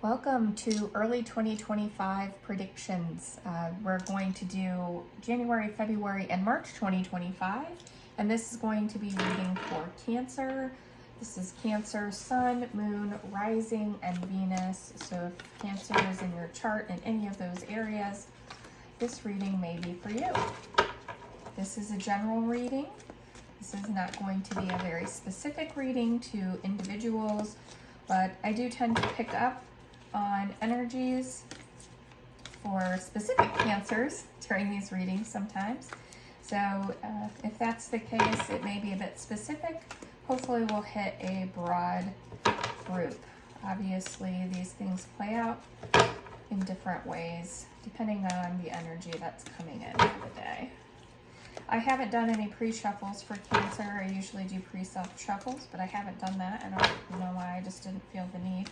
Welcome to early 2025 predictions. We're going to do January, February, and March 2025, and this is going to be reading for Cancer. This is Cancer, Sun, Moon, Rising, and Venus. So if Cancer is in your chart in any of those areas, this reading may be for you. This is a general reading. This is not going to be a very specific reading to individuals, but I do tend to pick up on energies for specific cancers during these readings sometimes. So if that's the case, it may be a bit specific. Hopefully we'll hit a broad group. Obviously these things play out in different ways depending on the energy that's coming in for the day. I haven't done any pre-shuffles for Cancer. I usually do pre-shuffles, but I haven't done that. I don't know why, I just didn't feel the need.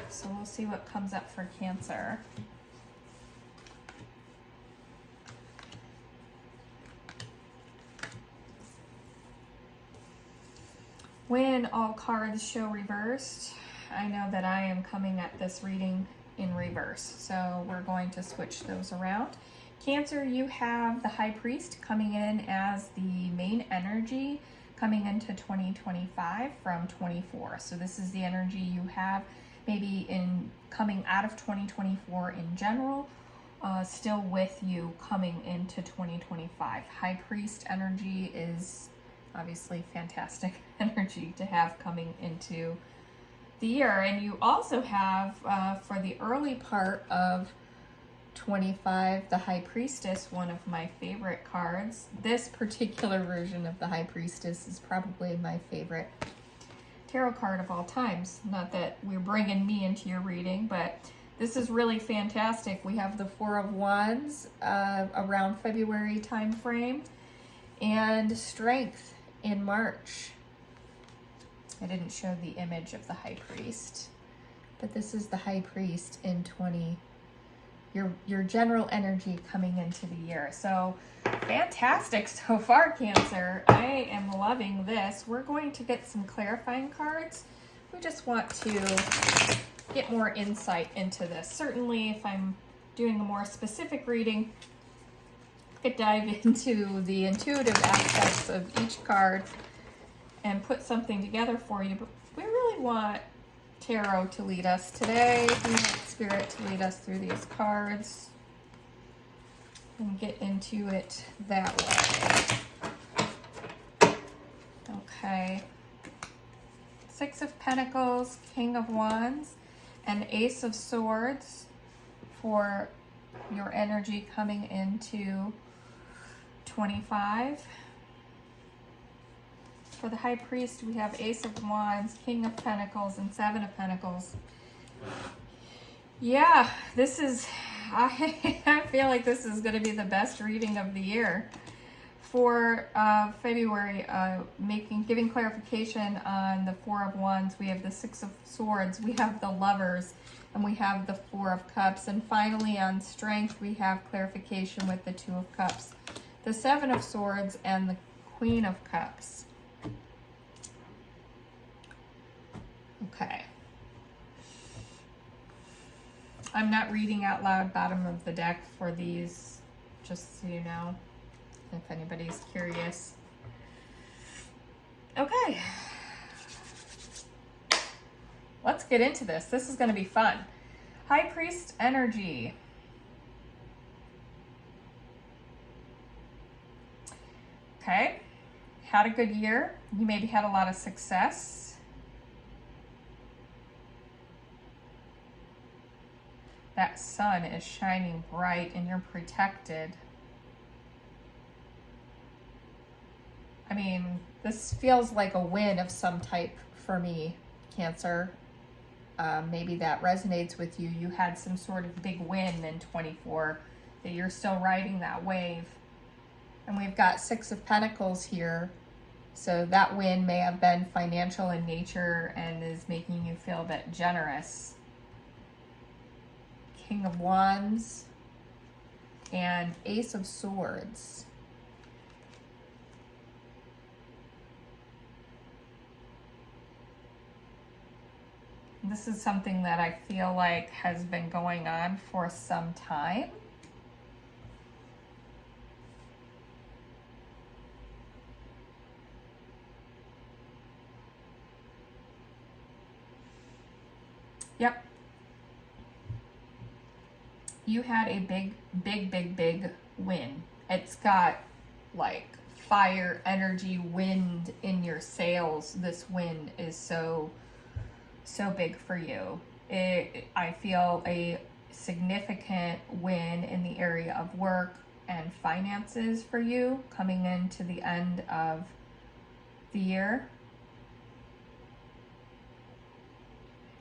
So we'll see what comes up for Cancer. When all cards show reversed, I know that I am coming at this reading in reverse. So we're going to switch those around. Cancer, you have the High Priest coming in as the main energy coming into 2025 from 24. So this is the energy you have maybe in coming out of 2024 in general, still with you coming into 2025. High Priest energy is obviously fantastic energy to have coming into the year. And you also have, for the early part of 25, the High Priestess, one of my favorite cards. This particular version of the High Priestess is probably my favorite tarot card of all times. Not that we're bringing me into your reading, but this is really fantastic. We have the Four of Wands around February time frame and Strength in March. I didn't show the image of the High Priest, but this is the High Priest in your general energy coming into the year. So fantastic so far, Cancer. I am loving this. We're going to get some clarifying cards. We just want to get more insight into this. Certainly, if I'm doing a more specific reading, I could dive into the intuitive aspects of each card and put something together for you. But we really want Tarot to lead us today. We want Spirit to lead us through these cards and get into it that way. Okay. Six of Pentacles, King of Wands, and Ace of Swords for your energy coming into 25. For the High Priest, we have Ace of Wands, King of Pentacles, and Seven of Pentacles. Yeah, this is, I feel like this is going to be the best reading of the year. For February, giving clarification on the Four of Wands, we have the Six of Swords, we have the Lovers, and we have the Four of Cups. And finally on Strength, we have clarification with the Two of Cups, the Seven of Swords, and the Queen of Cups. Okay. I'm not reading out loud bottom of the deck for these, just so you know, if anybody's curious. Okay. Let's get into this. This is going to be fun. High Priest energy. Okay. Had a good year. You maybe had a lot of success. That sun is shining bright and you're protected. I mean, this feels like a win of some type for me, Cancer. Maybe that resonates with you. You had some sort of big win in 24, that you're still riding that wave. And we've got Six of Pentacles here. So that win may have been financial in nature and is making you feel a bit generous. King of Wands and Ace of Swords. This is something that I feel like has been going on for some time. Yep. You had a big win. It's got like fire, energy, wind in your sails. This win is so big for you. I feel a significant win in the area of work and finances for you coming into the end of the year.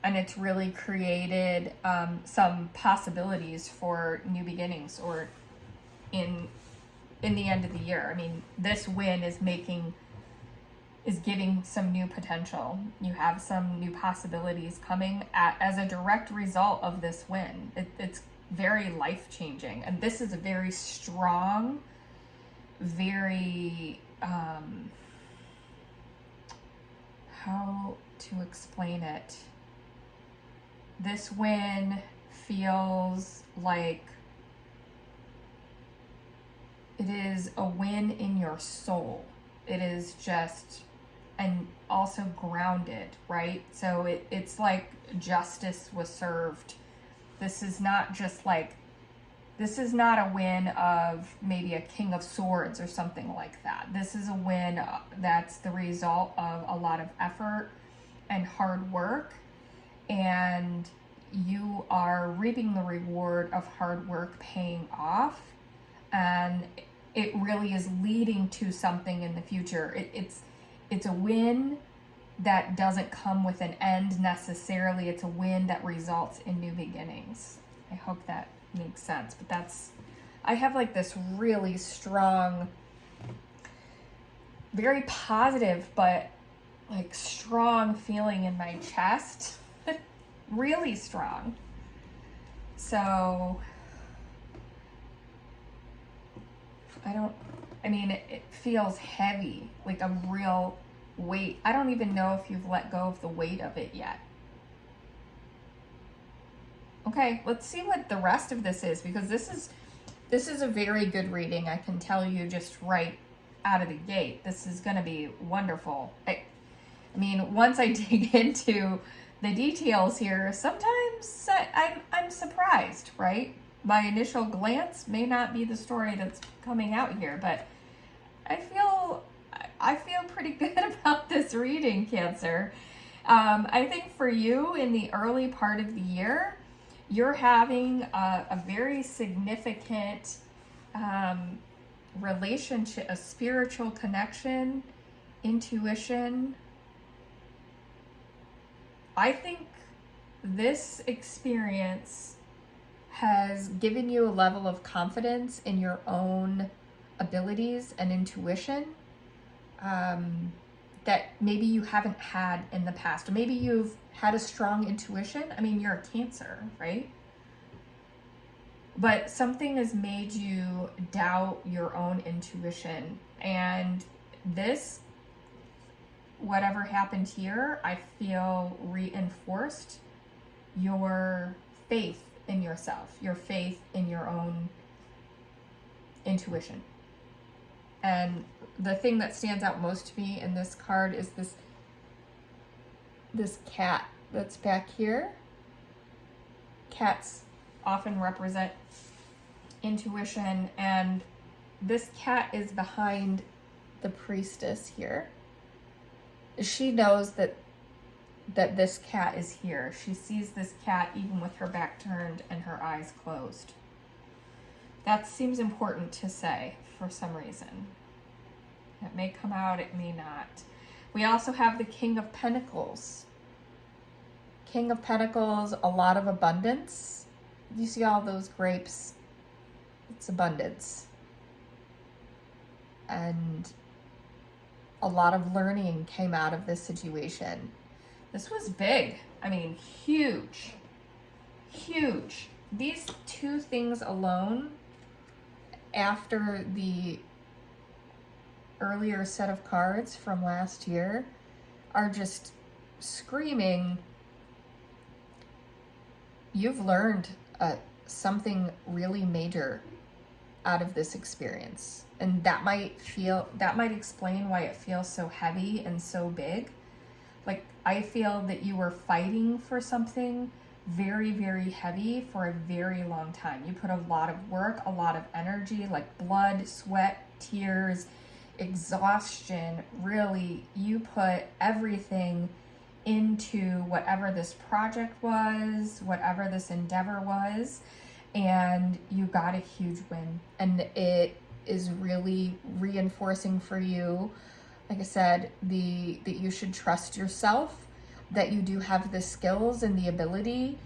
And it's really created some possibilities for new beginnings, or in the end of the year. I mean, this win is giving some new potential. You have some new possibilities coming as a direct result of this win. It's very life-changing. And this is a very strong, very, how to explain it? This win feels like it is a win in your soul. It is just, and also grounded, right? So it's like justice was served. This is not just like, this is not a win of maybe a King of Swords or something like that. This is a win that's the result of a lot of effort and hard work, and you are reaping the reward of hard work paying off, and it really is leading to something in the future. It's a win that doesn't come with an end necessarily. It's a win that results in new beginnings. I hope that makes sense. But I have like this really strong, very positive, but like strong feeling in my chest. Really strong. So it feels heavy, like a real weight. I don't even know if you've let go of the weight of it yet. Okay, let's see what the rest of this is, because this is a very good reading. I can tell you just right out of the gate. This is going to be wonderful. I mean, once I dig into the details here, sometimes I'm surprised, right? My initial glance may not be the story that's coming out here, but I feel pretty good about this reading, Cancer. I think for you in the early part of the year, you're having a very significant relationship, a spiritual connection, intuition. I think this experience has given you a level of confidence in your own abilities and intuition that maybe you haven't had in the past. Or maybe you've had a strong intuition. I mean, you're a Cancer, right? But something has made you doubt your own intuition. And this, whatever happened here, I feel reinforced your faith in yourself, your faith in your own intuition. And the thing that stands out most to me in this card is this cat that's back here. Cats often represent intuition, and this cat is behind the priestess here. She knows that this cat is here. She sees this cat even with her back turned and her eyes closed. That seems important to say for some reason. It may come out, it may not. We also have the King of Pentacles. King of Pentacles, a lot of abundance. You see all those grapes? It's abundance. And a lot of learning came out of this situation. This was big. I mean, huge. Huge. These two things alone, after the earlier set of cards from last year, are just screaming you've learned something really major out of this experience. And that might explain why it feels so heavy and so big. Like, I feel that you were fighting for something very, very heavy for a very long time. You put a lot of work, a lot of energy, like blood, sweat, tears, exhaustion. Really, you put everything into whatever this project was, whatever this endeavor was, and you got a huge win. And it is really reinforcing for you, like I said, that you should trust yourself, that you do have the skills and the ability,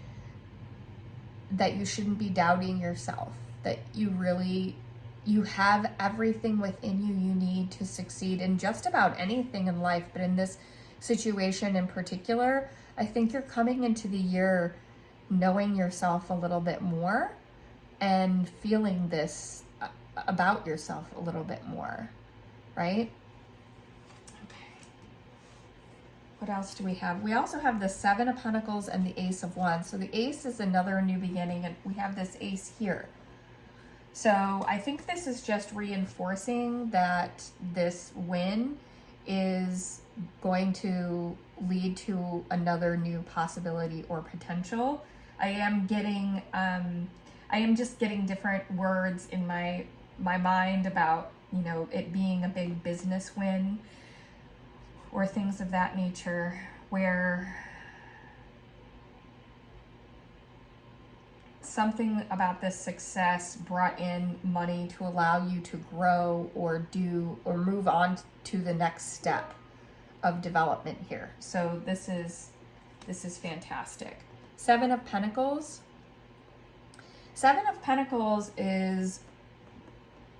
that you shouldn't be doubting yourself, that you have everything within you need to succeed in just about anything in life. But in this situation in particular, I think you're coming into the year knowing yourself a little bit more and feeling this about yourself a little bit more, right? What else do we have? We also have the Seven of Pentacles and the Ace of Wands. So the Ace is another new beginning, and we have this Ace here. So I think this is just reinforcing that this win is going to lead to another new possibility or potential. I am just getting different words in my mind about, you know, it being a big business win, or things of that nature, where something about this success brought in money to allow you to grow or move on to the next step of development here. So this is fantastic. Seven of Pentacles. Seven of Pentacles is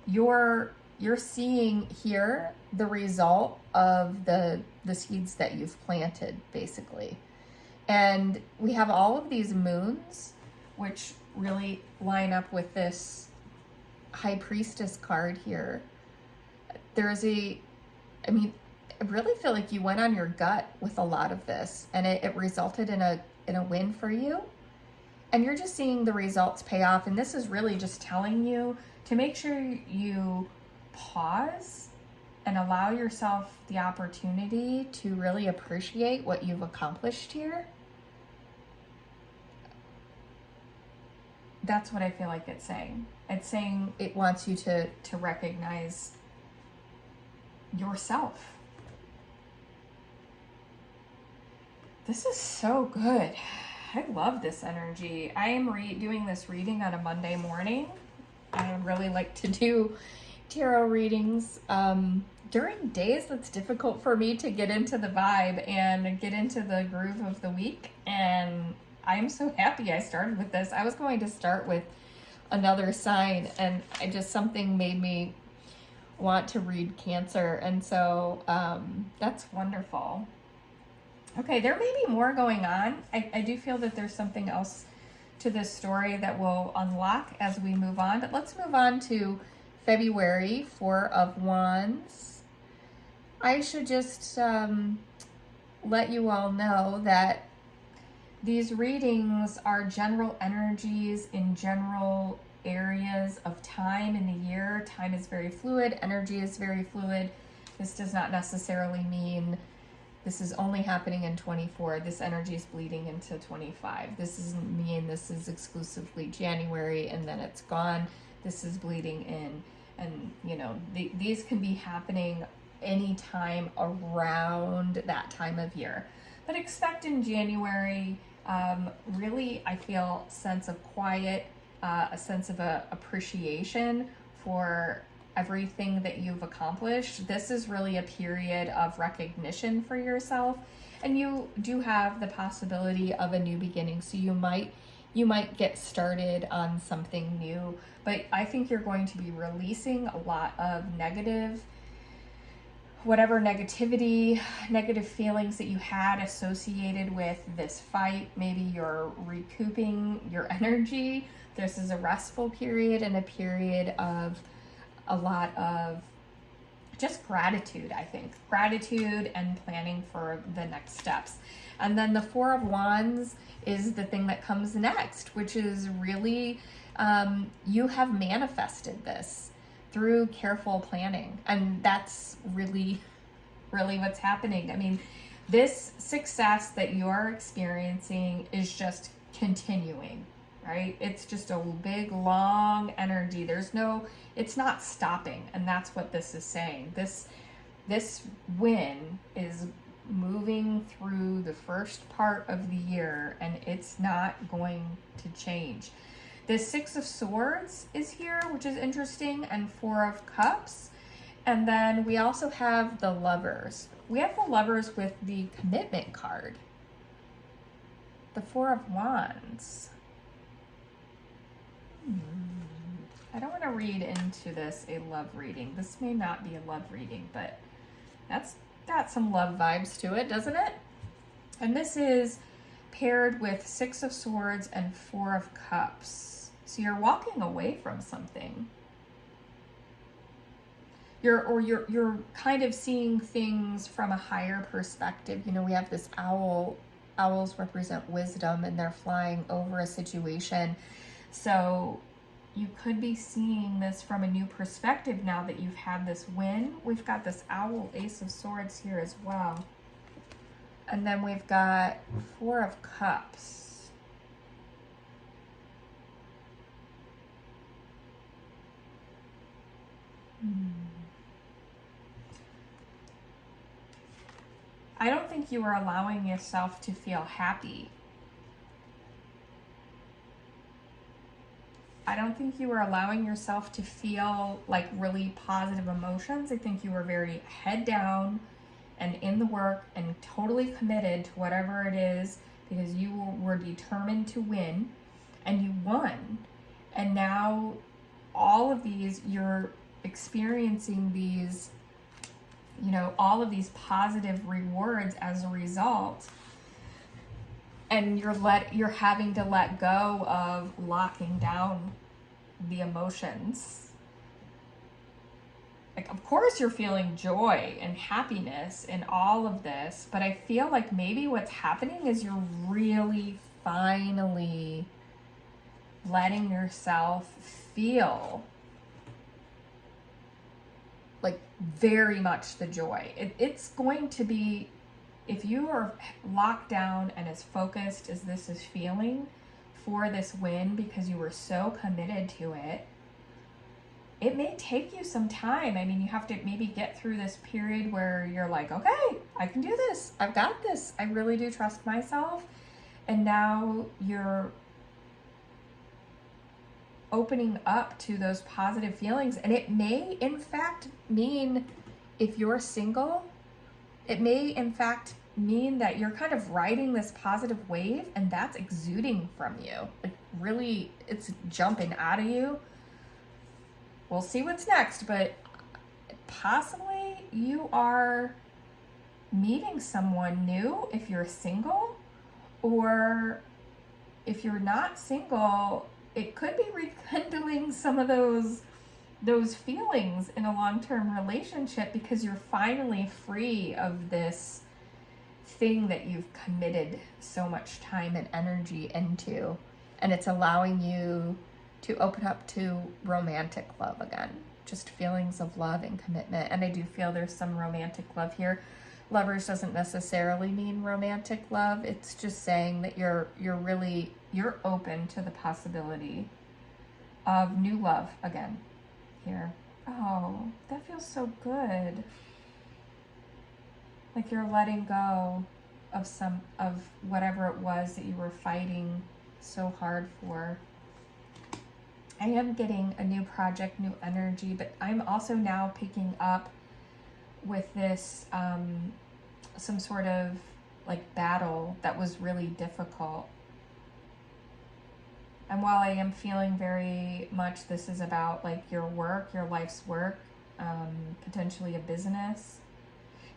you're seeing here the result of the seeds that you've planted, basically. And we have all of these moons, which really line up with this High Priestess card here. I really feel like you went on your gut with a lot of this, and it resulted in a win for you. And you're just seeing the results pay off. And this is really just telling you to make sure you pause and allow yourself the opportunity to really appreciate what you've accomplished here. That's what I feel like it's saying. It's saying it wants you to recognize yourself. This is so good. I love this energy. I am doing this reading on a Monday morning. I really like to do tarot readings during days that's difficult for me to get into the vibe and get into the groove of the week. And I'm so happy I started with this. I was going to start with another sign, and something made me want to read Cancer. And so that's wonderful. Okay, there may be more going on. I do feel that there's something else to this story that will unlock as we move on. But let's move on to February, Four of Wands. I should just let you all know that these readings are general energies in general areas of time in the year. Time is very fluid. Energy is very fluid. This does not necessarily mean this is only happening in 24. This energy is bleeding into 25. This doesn't mean this is exclusively January and then it's gone. This is bleeding in. And, you know, these can be happening anytime around that time of year. But expect in January, really, I feel sense of quiet, a sense of appreciation for everything that you've accomplished. This is really a period of recognition for yourself, and you do have the possibility of a new beginning. So you might get started on something new, but I think you're going to be releasing a lot of negative feelings that you had associated with this fight. Maybe you're recouping your energy. This is a restful period and a period of a lot of just gratitude, I think. Gratitude and planning for the next steps. And then the Four of Wands is the thing that comes next, which is really, you have manifested this through careful planning. And that's really, really what's happening. I mean, this success that you're experiencing is just continuing, right? It's just a big, long energy. It's not stopping. And that's what this is saying. This win is moving through the first part of the year, and it's not going to change. The Six of Swords is here, which is interesting, and Four of Cups. And then we also have the Lovers. We have the Lovers with the Commitment card. The Four of Wands. I don't want to read into this a love reading. This may not be a love reading, but that's got some love vibes to it, doesn't it? And this is paired with Six of Swords and Four of Cups. So you're walking away from something. You're kind of seeing things from a higher perspective. You know, we have this owl. Owls represent wisdom, and they're flying over a situation. So you could be seeing this from a new perspective now that you've had this win. We've got this owl, Ace of Swords here as well. And then we've got Four of Cups. I don't think you are allowing yourself to feel happy. I don't think you are allowing yourself to feel like really positive emotions. I think you were very head down and in the work and totally committed to whatever it is because you were determined to win, and you won. And now all of these, you're experiencing these, you know, all of these positive rewards as a result. And you're having to let go of locking down the emotions. Like, of course you're feeling joy and happiness in all of this, but I feel like maybe what's happening is you're really finally letting yourself feel like very much the joy. It's going to be, if you are locked down and as focused as this is feeling for this win because you were so committed to it, it may take you some time. I mean, you have to maybe get through this period where you're like, okay, I can do this. I've got this. I really do trust myself. And now you're opening up to those positive feelings. And it may, in fact, mean if you're single, it may, in fact, mean that you're kind of riding this positive wave and that's exuding from you. Like, really, it's jumping out of you. We'll see what's next, but possibly you are meeting someone new if you're single, or if you're not single, it could be rekindling some of those feelings in a long-term relationship because you're finally free of this thing that you've committed so much time and energy into, and it's allowing you to open up to romantic love again, just feelings of love and commitment. And I do feel there's some romantic love here. Lovers doesn't necessarily mean romantic love. It's just saying that you're open to the possibility of new love again here. Oh, that feels so good. Like you're letting go of whatever it was that you were fighting so hard for. I am getting a new project, new energy, but I'm also now picking up with this some sort of like battle that was really difficult. And while I am feeling very much this is about like your work, your life's work, potentially a business.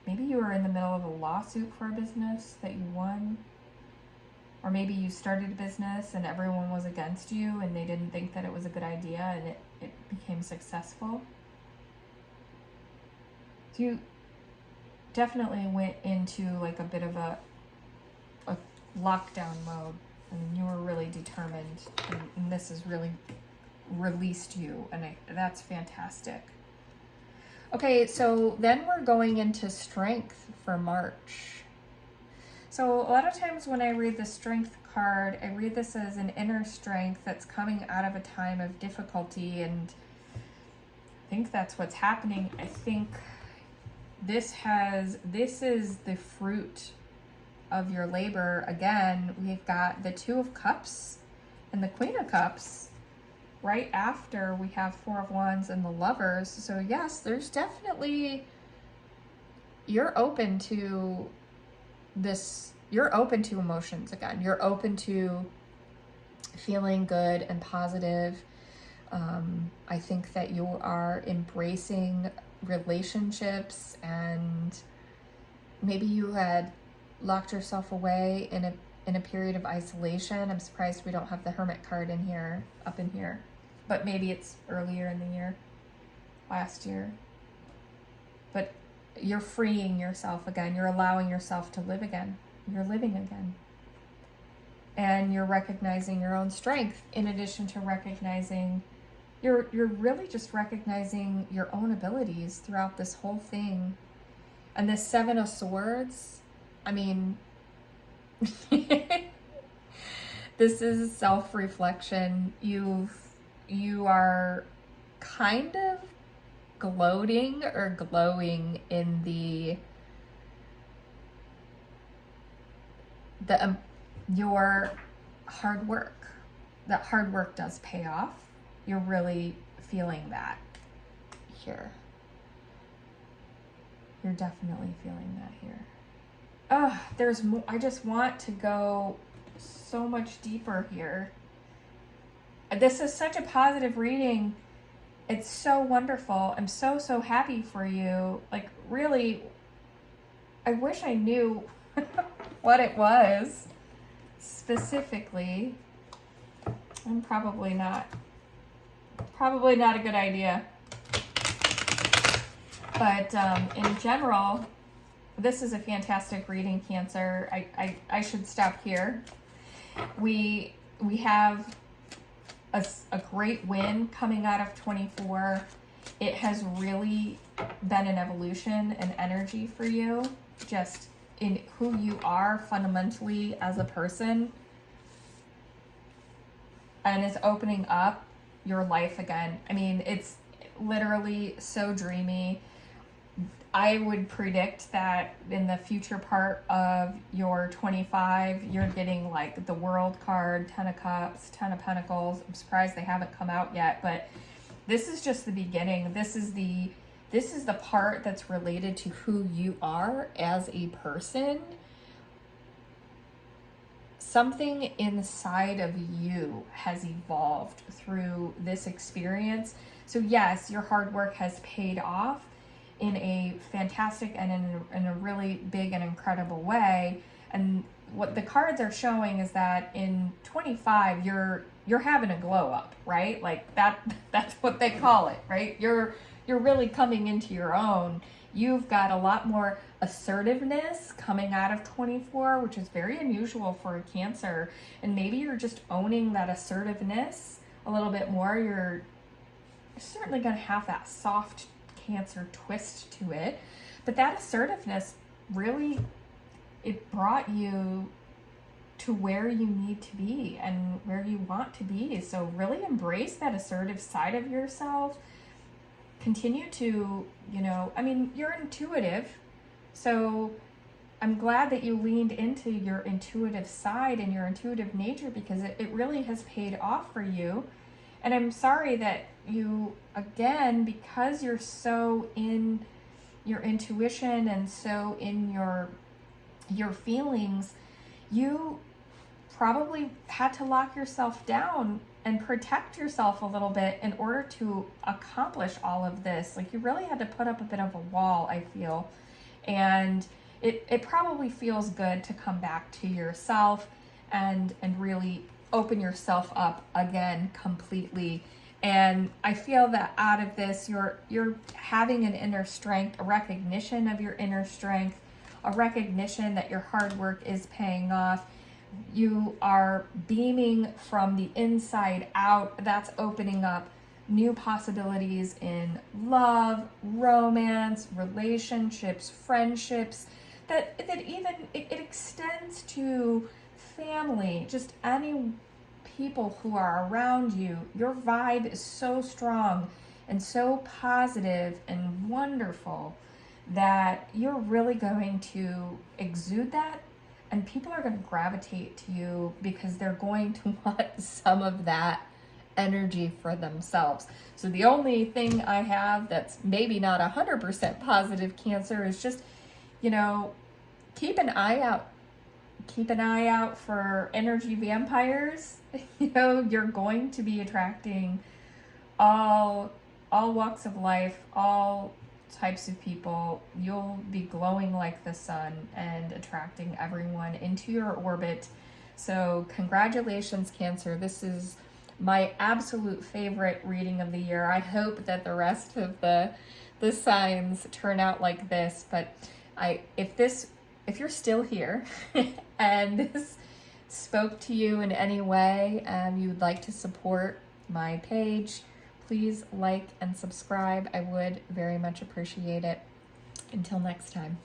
Maybe you were in the middle of a lawsuit for a business that you won. Or maybe you started a business and everyone was against you and they didn't think that it was a good idea and it became successful. So you definitely went into like a bit of a lockdown mode and you were really determined, and this has really released you, and that's fantastic. Okay, so then we're going into strength for March. So a lot of times when I read the strength card, I read this as an inner strength that's coming out of a time of difficulty, and I think that's what's happening. I think this is the fruit of your labor. Again, we've got the Two of Cups and the Queen of Cups. Right after we have Four of Wands and the Lovers. So yes, there's definitely, you're open to this, you're open to emotions again. You're open to feeling good and positive. I think that you are embracing relationships, and maybe you had locked yourself away in a period of isolation. I'm surprised we don't have the Hermit card in here, up in here. But maybe it's earlier in the year, last year. But you're freeing yourself again. You're allowing yourself to live again. You're living again. And you're recognizing your own strength, in addition to recognizing, you're really just recognizing your own abilities throughout this whole thing. And this Seven of Swords, I mean, this is self-reflection. You are kind of gloating or glowing in your hard work. That hard work does pay off. You're really feeling that here. You're definitely feeling that here. Oh, there's more. I just want to go so much deeper here. This is such a positive reading. It's so wonderful. I'm so happy for you. Like, really, I wish I knew what it was specifically. And probably not a good idea. But in general, this is a fantastic reading, Cancer. I should stop here. We have a great win coming out of 24. It has really been an evolution and energy for you, just in who you are fundamentally as a person, and it's opening up your life again. I mean, it's literally so dreamy. I would predict that in the future part of your 25, you're getting like the World card, Ten of Cups, Ten of Pentacles. I'm surprised they haven't come out yet, but this is just the beginning. This is the part that's related to who you are as a person. Something inside of you has evolved through this experience. So yes, your hard work has paid off in a fantastic and in a really big and incredible way. And what the cards are showing is that in 25, you're having a glow up, right? Like that's what they call it, right? You're really coming into your own. You've got a lot more assertiveness coming out of 24, which is very unusual for a Cancer. And maybe you're just owning that assertiveness a little bit more. You're certainly going to have that soft Cancer twist to it, but that assertiveness really, it brought you to where you need to be and where you want to be. So really embrace that assertive side of yourself. Continue to, I mean, you're intuitive, so I'm glad that you leaned into your intuitive side and your intuitive nature, because it really has paid off for you. And I'm sorry that you, again, because you're so in your intuition and so in your feelings, you probably had to lock yourself down and protect yourself a little bit in order to accomplish all of this. Like, you really had to put up a bit of a wall, I feel. And it probably feels good to come back to yourself and really open yourself up again completely. And I feel that out of this, you're having an inner strength, a recognition of your inner strength, a recognition that your hard work is paying off. You are beaming from the inside out. That's opening up new possibilities in love, romance, relationships, friendships, that even it extends to family, just any people who are around you. Your vibe is so strong and so positive and wonderful that you're really going to exude that, and people are going to gravitate to you because they're going to want some of that energy for themselves. So the only thing I have that's maybe not 100% positive, Cancer, is just, you know, keep an eye out. Keep an eye out for energy vampires. You know, you're going to be attracting all walks of life, all types of people. You'll be glowing like the sun and attracting everyone into your orbit. So congratulations, Cancer. This is my absolute favorite reading of the year. I hope that the rest of the signs turn out like this, but if you're still here and this spoke to you in any way and you would like to support my page, please like and subscribe. I would very much appreciate it. Until next time.